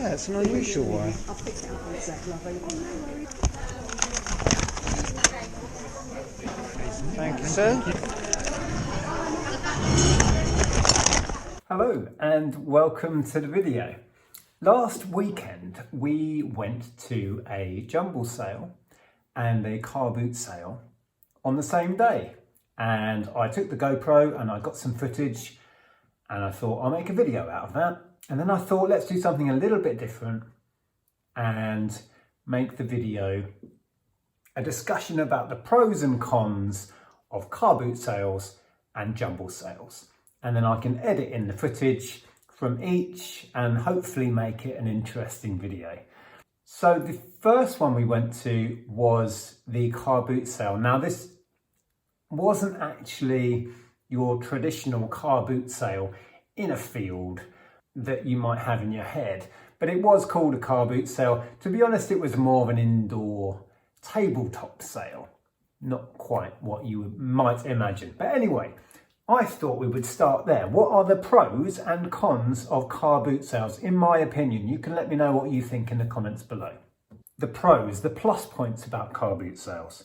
Yeah, it's an unusual one. I'll pick it up with Zach, lovely. Thank you, sir. Hello and welcome to the video. Last weekend we went to a Jumble sale and a car boot sale on the same day, and I took the GoPro and I got some footage and I thought I'll make a video out of that. And then I thought let's do something a little bit different and make the video a discussion about the pros and cons of car boot sales and Jumble sales. And then I can edit in the footage from each and hopefully make it an interesting video. So the first one we went to was the car boot sale. Now this wasn't actually your traditional car boot sale in a field that you might have in your head, but it was called a car boot sale. To be honest, it was more of an indoor tabletop sale, not quite what you might imagine. But anyway, I thought we would start there. What are the pros and cons of car boot sales? In my opinion, you can let me know what you think in the comments below. The pros, the plus points about car boot sales.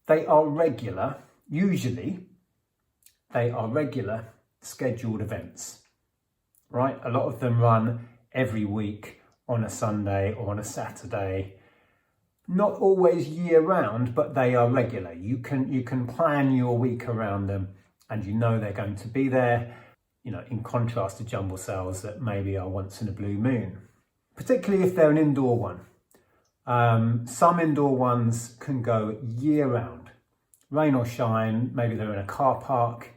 They are regular, usually they are regular scheduled events, right? A lot of them run every week on a Sunday or on a Saturday. Not always year round, but they are regular. You can plan your week around them and you know they're going to be there, you know, in contrast to Jumble sales that maybe are once in a blue moon, particularly if they're an indoor one. Some indoor ones can go year round, rain or shine, maybe they're in a car park.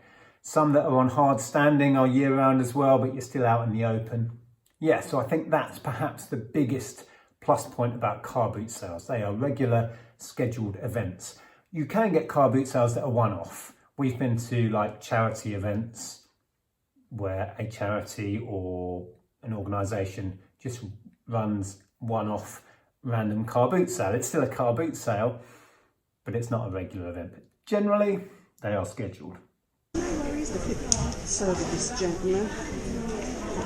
Some that are on hard standing are year round as well, but you're still out in the open. Yeah, so I think that's perhaps the biggest plus point about car boot sales. They are regular scheduled events. You can get car boot sales that are one-off. We've been to like charity events where a charity or an organisation just runs one-off random car boot sale. It's still a car boot sale, but it's not a regular event. But generally, they are scheduled. Service this gentleman.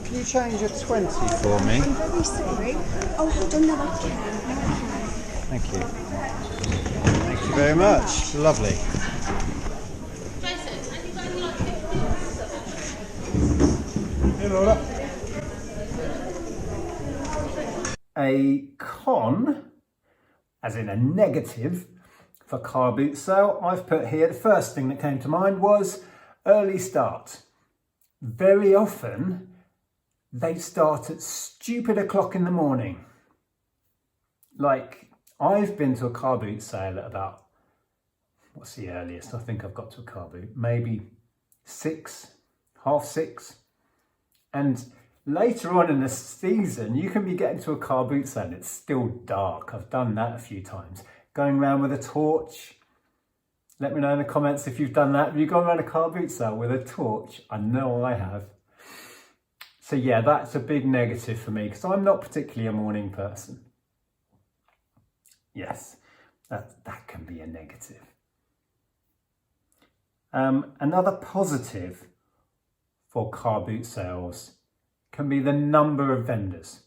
Can you change a 20 for me? I'm very sorry. Oh, hold on, no, I can. Thank you. Thank you very much. Lovely. A con, as in a negative, for car boot sale, I've put here, the first thing that came to mind was early start. Very often, they start at stupid o'clock in the morning. Like, I've been to a car boot sale at about, what's the earliest I think I've got to a car boot? Maybe 6, half 6. And later on in the season, you can be getting to a car boot sale and it's still dark. I've done that a few times. Going around with a torch. Let me know in the comments if you've done that. Have you gone around a car boot sale with a torch? I know I have. So yeah, that's a big negative for me because I'm not particularly a morning person. Yes, that can be a negative. Another positive for car boot sales can be the number of vendors.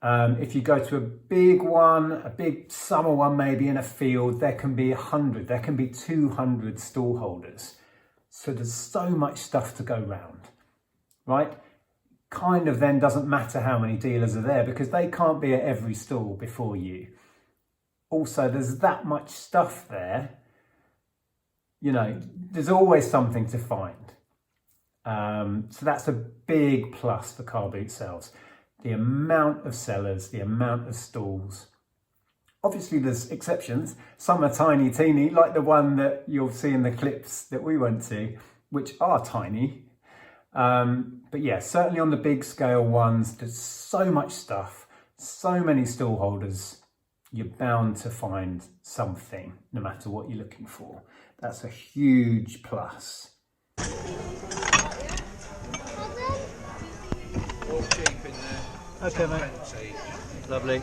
If you go to a big one, a big summer one, maybe in a field, there can be 100, there can be 200 stall holders. So there's so much stuff to go round, right? Kind of then doesn't matter how many dealers are there because they can't be at every stall before you. Also, there's that much stuff there, you know, there's always something to find. So that's a big plus for car boot sales. The amount of sellers, the amount of stalls. Obviously there's exceptions. Some are tiny, teeny, like the one that you'll see in the clips that we went to, which are tiny. But yeah, certainly on the big scale ones, there's so much stuff, so many stall holders, you're bound to find something, no matter what you're looking for. That's a huge plus. Okay, mate. Lovely.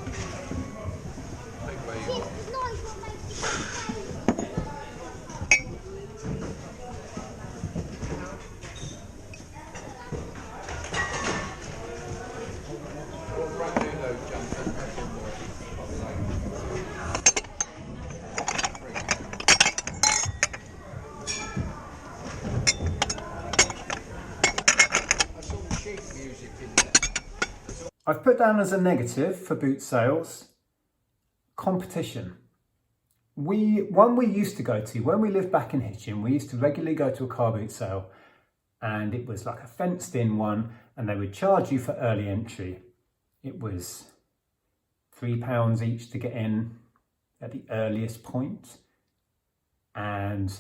I've put down as a negative for boot sales, competition. One we used to go to, when we lived back in Hitchin, we used to regularly go to a car boot sale, and it was like a fenced in one, and they would charge you for early entry. It was £3 each to get in at the earliest point, and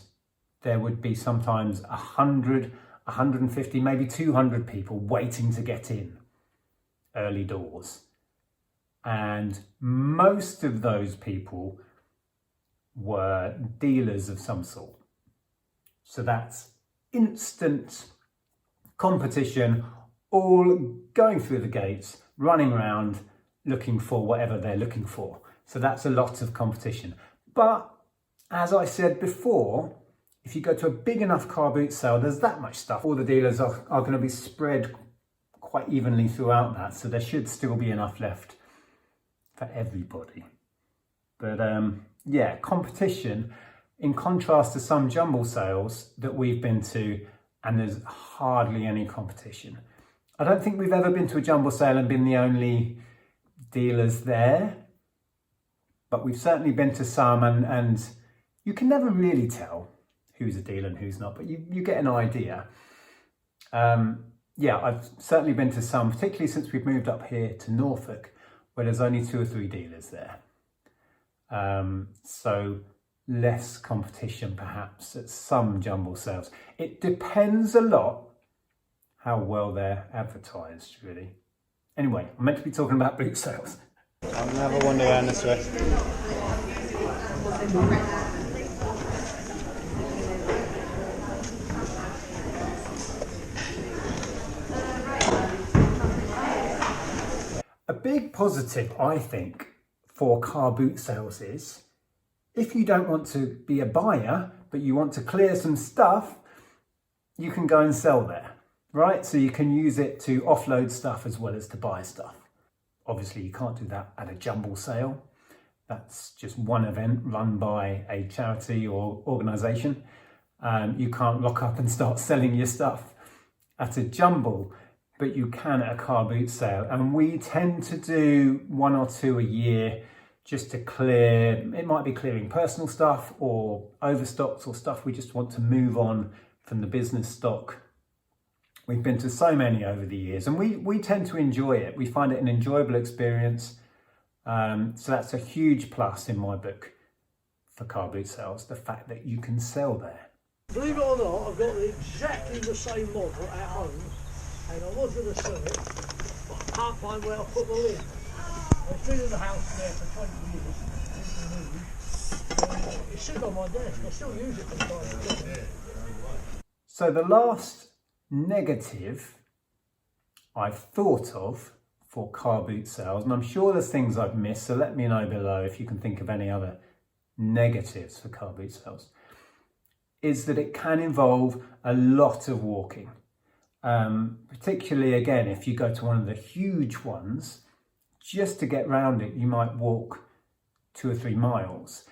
there would be sometimes 100, 150, maybe 200 people waiting to get in early doors. And most of those people were dealers of some sort. So that's instant competition, all going through the gates, running around looking for whatever they're looking for. So that's a lot of competition. But as I said before, if you go to a big enough car boot sale, there's that much stuff. All the dealers are going to be spread quite evenly throughout that. So there should still be enough left for everybody. But yeah, competition, in contrast to some jumble sales that we've been to, and there's hardly any competition. I don't think we've ever been to a jumble sale and been the only dealers there, but we've certainly been to some, and you can never really tell who's a dealer and who's not, but you get an idea. Yeah, I've certainly been to some, particularly since we've moved up here to Norfolk, where there's only 2 or 3 dealers there. So less competition perhaps at some jumble sales. It depends a lot how well they're advertised, really. Anyway, I'm meant to be talking about boot sales. I'm going to have a wander around this way. A big positive, I think, for car boot sales is, if you don't want to be a buyer, but you want to clear some stuff, you can go and sell there, right? So you can use it to offload stuff as well as to buy stuff. Obviously, you can't do that at a jumble sale. That's just one event run by a charity or organisation. You can't rock up and start selling your stuff at a jumble, but you can at a car boot sale. And we tend to do 1 or 2 a year just to clear, it might be clearing personal stuff or overstocks or stuff we just want to move on from the business stock. We've been to so many over the years, and we tend to enjoy it. We find it an enjoyable experience. So that's a huge plus in my book for car boot sales, the fact that you can sell there. Believe it or not, I've got exactly the same model at home, and I was going to sell it, but I can't find where I put the lid. I've been in the house there for 20 years. It's sitting on my desk. I still use it from time to time. So the last negative I've thought of for car boot sales, and I'm sure there's things I've missed, so let me know below if you can think of any other negatives for car boot sales, is that it can involve a lot of walking. Particularly, again, if you go to one of the huge ones, just to get round it, you might walk 2 or 3 miles,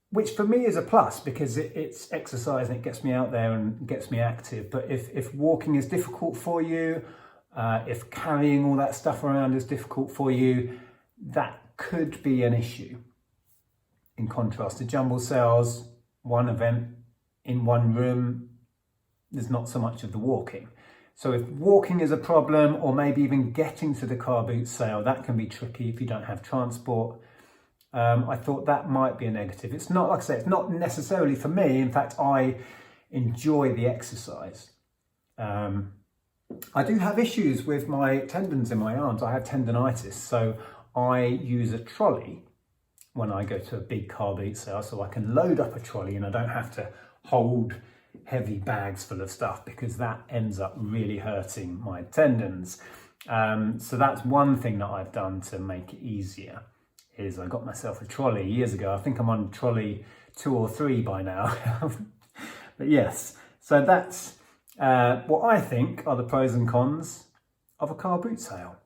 which for me is a plus because it's exercise and it gets me out there and gets me active. But if walking is difficult for you, if carrying all that stuff around is difficult for you, that could be an issue. In contrast to jumble sales, one event in one room, there's not so much of the walking. So if walking is a problem, or maybe even getting to the car boot sale, that can be tricky if you don't have transport. I thought that might be a negative. It's not, like I say, it's not necessarily for me. In fact, I enjoy the exercise. I do have issues with my tendons in my arms. I have tendonitis, so I use a trolley when I go to a big car boot sale, so I can load up a trolley and I don't have to hold heavy bags full of stuff, because that ends up really hurting my tendons. So that's one thing that I've done to make it easier, is I got myself a trolley years ago. I think I'm on trolley 2 or 3 by now. But yes, so that's what I think are the pros and cons of a car boot sale.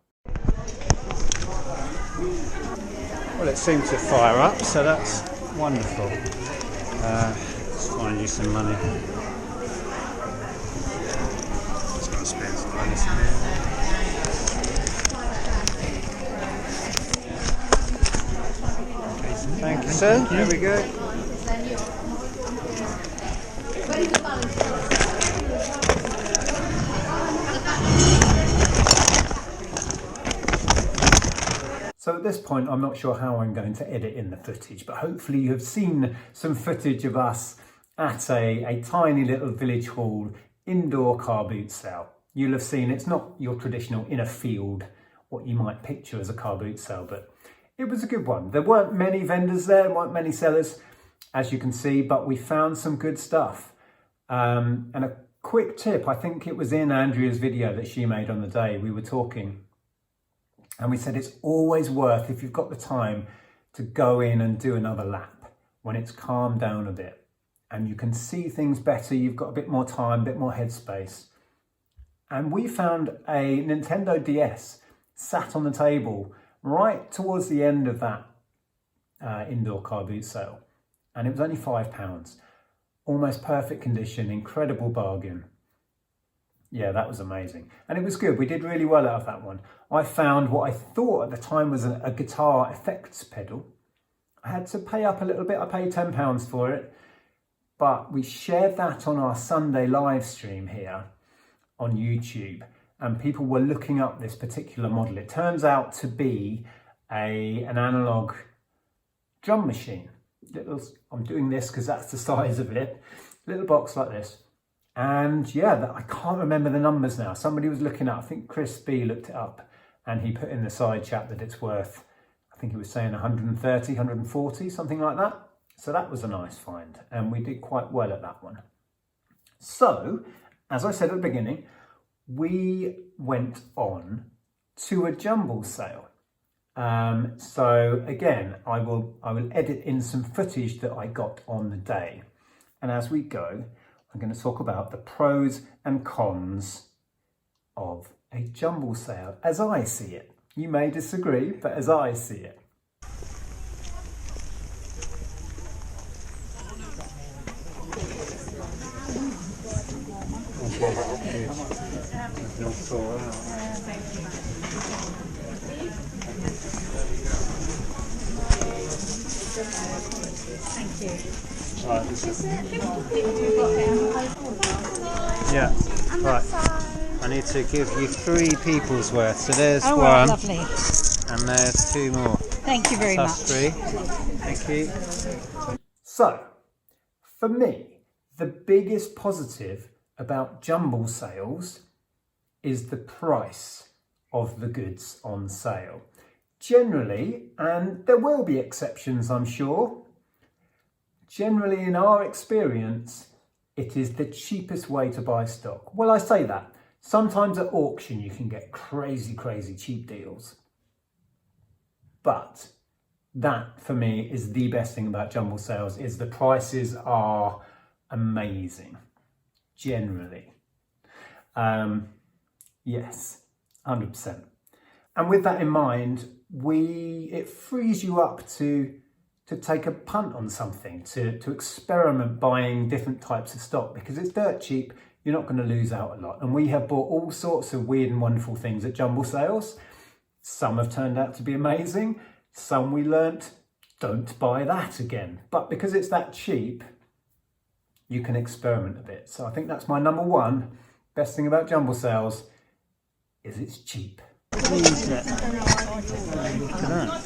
Well, it seemed to fire up, so that's wonderful. Let's find you some money. Just got to spend some money somewhere. sir. There we go. So at this point, I'm not sure how I'm going to edit in the footage, but hopefully you have seen some footage of us at a tiny little village hall indoor car boot sale. You'll have seen it's not your traditional in a field, what you might picture as a car boot sale, but it was a good one. There weren't many vendors there, weren't many sellers, as you can see, but we found some good stuff. And a quick tip, I think it was in Andrea's video that she made on the day we were talking. And we said it's always worth, if you've got the time, to go in and do another lap when it's calmed down a bit and you can see things better, you've got a bit more time, a bit more headspace. And we found a Nintendo DS sat on the table right towards the end of that indoor car boot sale. And it was only £5. Almost perfect condition, incredible bargain. Yeah, that was amazing. And it was good. We did really well out of that one. I found what I thought at the time was a guitar effects pedal. I had to pay up a little bit. I paid £10 for it. But we shared that on our Sunday live stream here on YouTube. And people were looking up this particular model. It turns out to be an analog drum machine. I'm doing this because that's the size of it. Little box like this. And yeah, I can't remember the numbers now. Somebody was looking up, I think Chris B looked it up and he put in the side chat that it's worth, I think he was saying 130, 140, something like that. So that was a nice find and we did quite well at that one. So, as I said at the beginning, we went on to a Jumble sale. So again, I will edit in some footage that I got on the day. And as we go, I'm going to talk about the pros and cons of a Jumble sale as I see it. You may disagree, but as I see it. Thank you. Right, yeah, right. I need to give you 3 people's worth. So there's one, right, lovely. And there's 2 more. Thank you very much. That's 3. Thank you. So, for me, the biggest positive about Jumble sales is the price of the goods on sale. Generally, and there will be exceptions I'm sure, generally in our experience, it is the cheapest way to buy stock. Well, I say that. Sometimes at auction you can get crazy, crazy cheap deals. But that, for me, is the best thing about Jumble sales, is the prices are amazing, generally. Yes, 100%. And with that in mind, it frees you up to take a punt on something, to experiment buying different types of stock, because it's dirt cheap, you're not going to lose out a lot. And we have bought all sorts of weird and wonderful things at Jumble sales. Some have turned out to be amazing. Some we learnt, don't buy that again. But because it's that cheap, you can experiment a bit. So I think that's my number one best thing about Jumble sales, is it's cheap. Please look at that.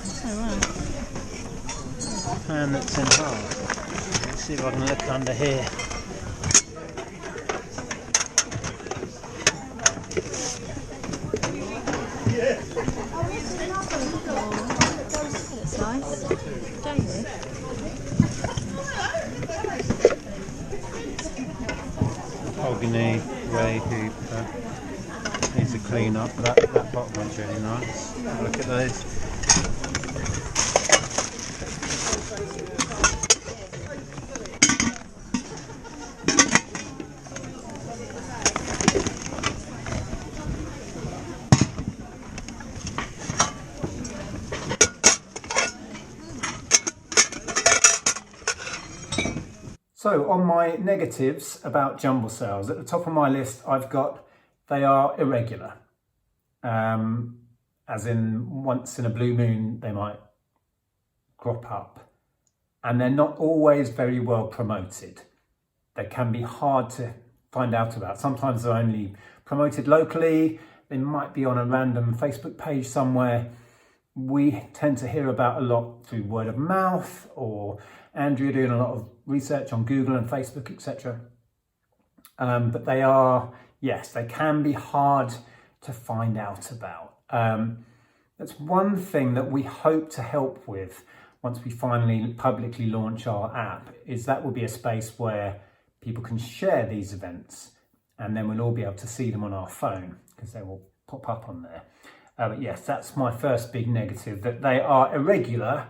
Pan that's in half. Let's see if I can look under here. That's nice. David. Mahogany, grey hoop. Needs a clean up. That bottom one's really nice. Have a look at those. So on my negatives about Jumble sales, at the top of my list I've got they are irregular. As in once in a blue moon they might crop up. and they're not always very well promoted. They can be hard to find out about. Sometimes they're only promoted locally. They might be on a random Facebook page somewhere. We tend to hear about a lot through word of mouth, or Andrea doing a lot of research on Google and Facebook, etc. But they are, yes, they can be hard to find out about. That's one thing that we hope to help with once we finally publicly launch our app, is that will be a space where people can share these events, and then we'll all be able to see them on our phone because they will pop up on there. But yes, that's my first big negative, that they are irregular,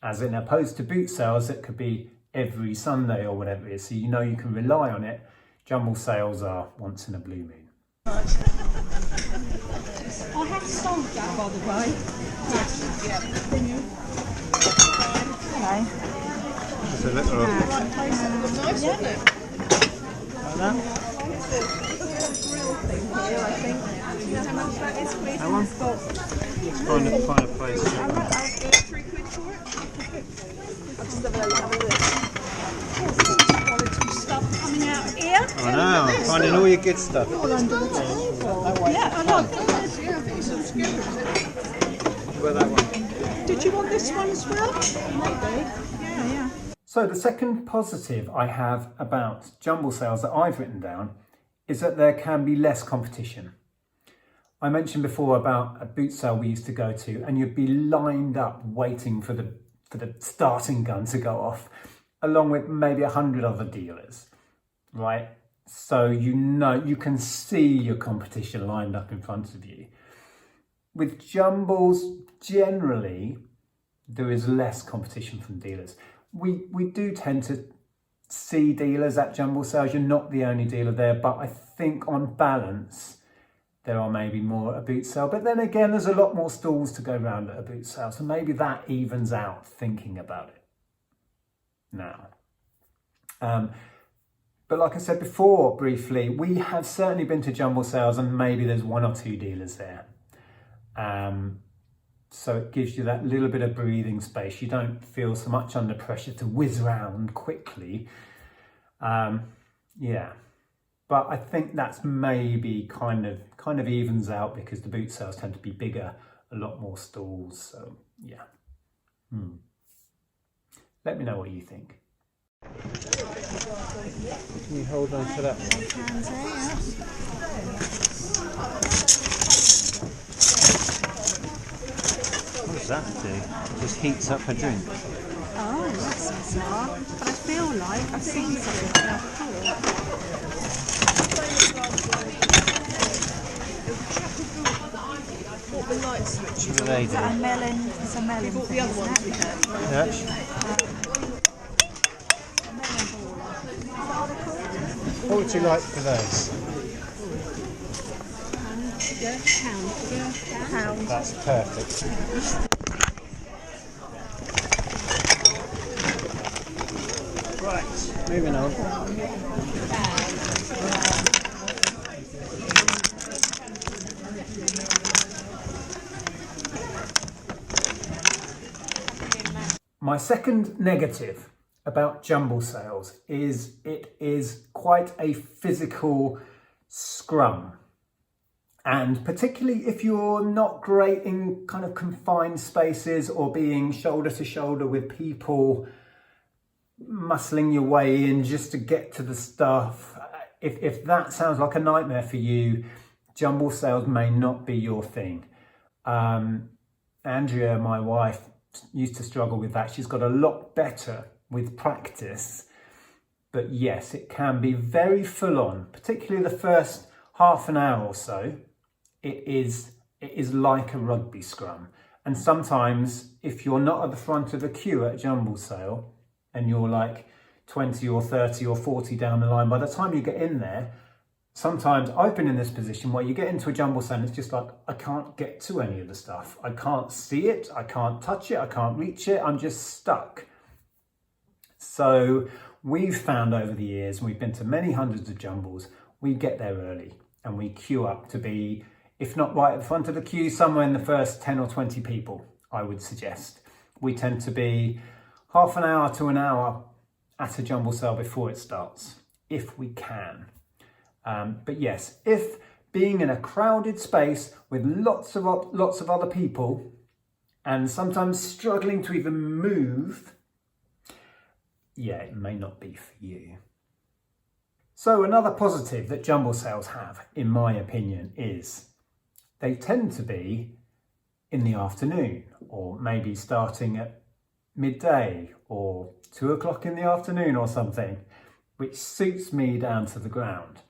as in opposed to boot sales that could be every Sunday or whatever it is, so you know you can rely on it. Jumble sales are once in a blue moon. I have sold that, by the way. Hello. There's a little... Nice, isn't it? Like that? Here, I think. You know how much that is, please? That one? Find a place. I'll get £3 for it. I'll just have a look. Quality stuff coming out here. I know, I'm finding all your good stuff. All under the table. Yeah, I know. Where that one? Did you want this one as well? Maybe. Yeah. So the second positive I have about Jumble sales that I've written down is that there can be less competition. I mentioned before about a boot sale we used to go to, and you'd be lined up waiting for the starting gun to go off, along with maybe 100 other dealers, right? So you know, you can see your competition lined up in front of you. With Jumbles, generally, there is less competition from dealers. We do tend to see dealers at Jumble sales. You're not the only dealer there, but I think on balance, there are maybe more at a boot sale. But then again, there's a lot more stalls to go around at a boot sale. So maybe that evens out thinking about it now. But like I said before, briefly, we have certainly been to Jumble sales and maybe there's 1 or 2 dealers there. So it gives you that little bit of breathing space. You don't feel so much under pressure to whiz around quickly. Yeah, but I think that's maybe kind of evens out because the boot sales tend to be bigger, a lot more stalls. So yeah. Let me know what you think. Can you hold on to that one? What does that do? It just heats up a drink. Oh, that's bizarre. But I feel like I've seen something like that before. What the light switches What do they Is that do? a melon? It's a melon What thing, the other isn't ones we it? had. Yeah. A melon baller. What would you like for those? Pound. That's perfect. Right, moving on. My second negative about Jumble sales is it is quite a physical scrum. And particularly if you're not great in kind of confined spaces or being shoulder to shoulder with people, muscling your way in just to get to the stuff, if that sounds like a nightmare for you, Jumble sales may not be your thing. Andrea, my wife, used to struggle with that. She's got a lot better with practice, but yes, it can be very full on, particularly the first half an hour or so. It is like a rugby scrum. And sometimes if you're not at the front of the queue at a Jumble sale and you're like 20 or 30 or 40 down the line, by the time you get in there, sometimes I've been in this position where you get into a Jumble sale and it's just like, I can't get to any of the stuff. I can't see it, I can't touch it, I can't reach it, I'm just stuck. So we've found over the years, and we've been to many hundreds of Jumbles, we get there early and we queue up to be, if not right at the front of the queue, somewhere in the first 10 or 20 people, I would suggest. We tend to be half an hour to an hour at a jumble sale before it starts, if we can. But yes, if being in a crowded space with lots of other people and sometimes struggling to even move, yeah, it may not be for you. So another positive that jumble sales have, in my opinion, is they tend to be in the afternoon, or maybe starting at midday or 2 o'clock in the afternoon or something, which suits me down to the ground.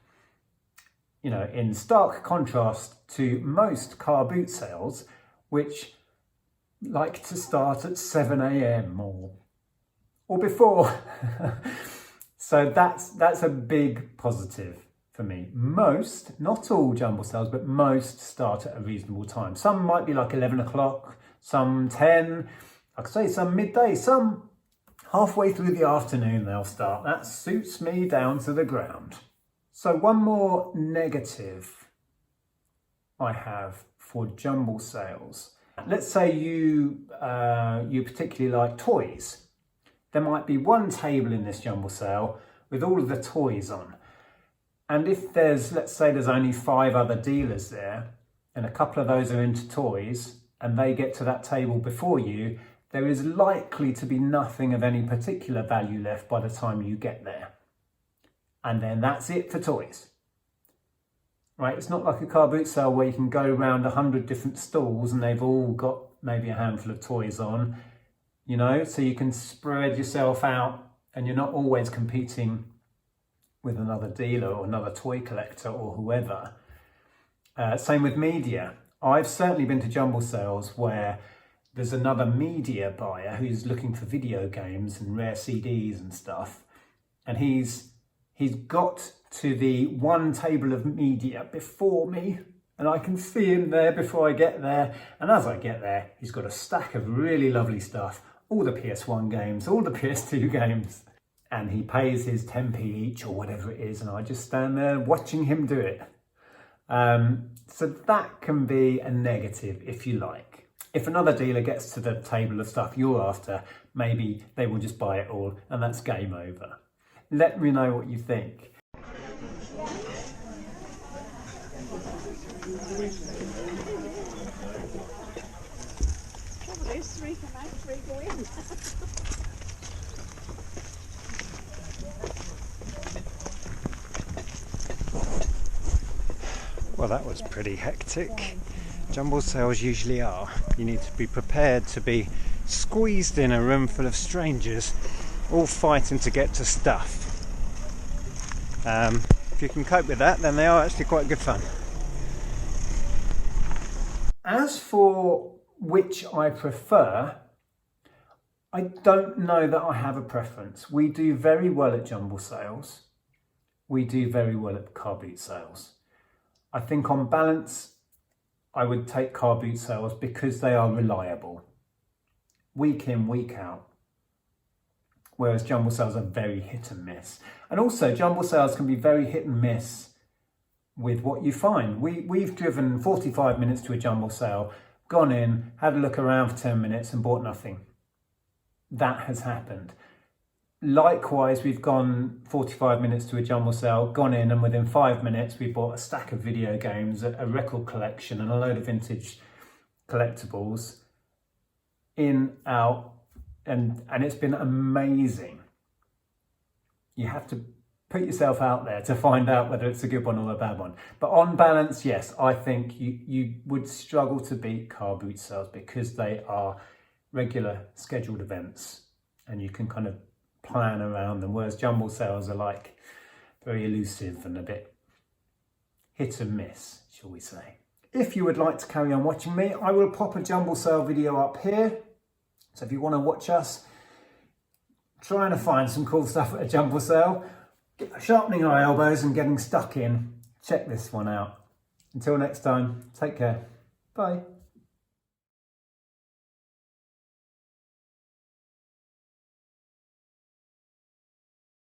You know, in stark contrast to most car boot sales, which like to start at 7 a.m. or before. So that's a big positive for me. Most, not all jumble sales, but most start at a reasonable time. Some might be like 11 o'clock, some 10, like I say, some midday, some halfway through the afternoon they'll start. That suits me down to the ground. So one more negative I have for jumble sales. Let's say you particularly like toys. There might be one table in this jumble sale with all of the toys on. And if let's say there's only 5 other dealers there, and a couple of those are into toys, and they get to that table before you, there is likely to be nothing of any particular value left by the time you get there. And then that's it for toys. Right? It's not like a car boot sale where you can go around 100 different stalls and they've all got maybe a handful of toys on, you know, so you can spread yourself out and you're not always competing with another dealer or another toy collector or whoever. Same with media. I've certainly been to jumble sales where there's another media buyer who's looking for video games and rare CDs and stuff, and he's got to the one table of media before me, and I can see him there before I get there, and as I get there he's got a stack of really lovely stuff, all the PS1 games, all the PS2 games, and he pays his 10p each or whatever it is, and I just stand there watching him do it. So that can be a negative if you like. If another dealer gets to the table of stuff you're after, maybe they will just buy it all and that's game over. Let me know what you think. Trouble is, 3 come out, 3 go in. Well, that was pretty hectic. Jumble sales usually are. You need to be prepared to be squeezed in a room full of strangers, all fighting to get to stuff. If you can cope with that, then they are actually quite good fun. As for which I prefer, I don't know that I have a preference. We do very well at jumble sales. We do very well at car boot sales. I think on balance, I would take car boot sales because they are reliable, week in, week out. Whereas jumble sales are very hit and miss. And also jumble sales can be very hit and miss with what you find. We've driven 45 minutes to a jumble sale, gone in, had a look around for 10 minutes and bought nothing. That has happened. Likewise, we've gone 45 minutes to a jumble sale, gone in, and within 5 minutes we bought a stack of video games, a record collection and a load of vintage collectibles. In, out, and it's been amazing. You have to put yourself out there to find out whether it's a good one or a bad one. But on balance, yes, I think you would struggle to beat car boot sales because they are regular scheduled events and you can kind of plan around them, whereas jumble sales are like very elusive and a bit hit and miss, shall we say. If you would like to carry on watching me, I will pop a jumble sale video up here. So if you want to watch us trying to find some cool stuff at a jumble sale, sharpening our elbows and getting stuck in, check this one out. Until next time, take care. Bye.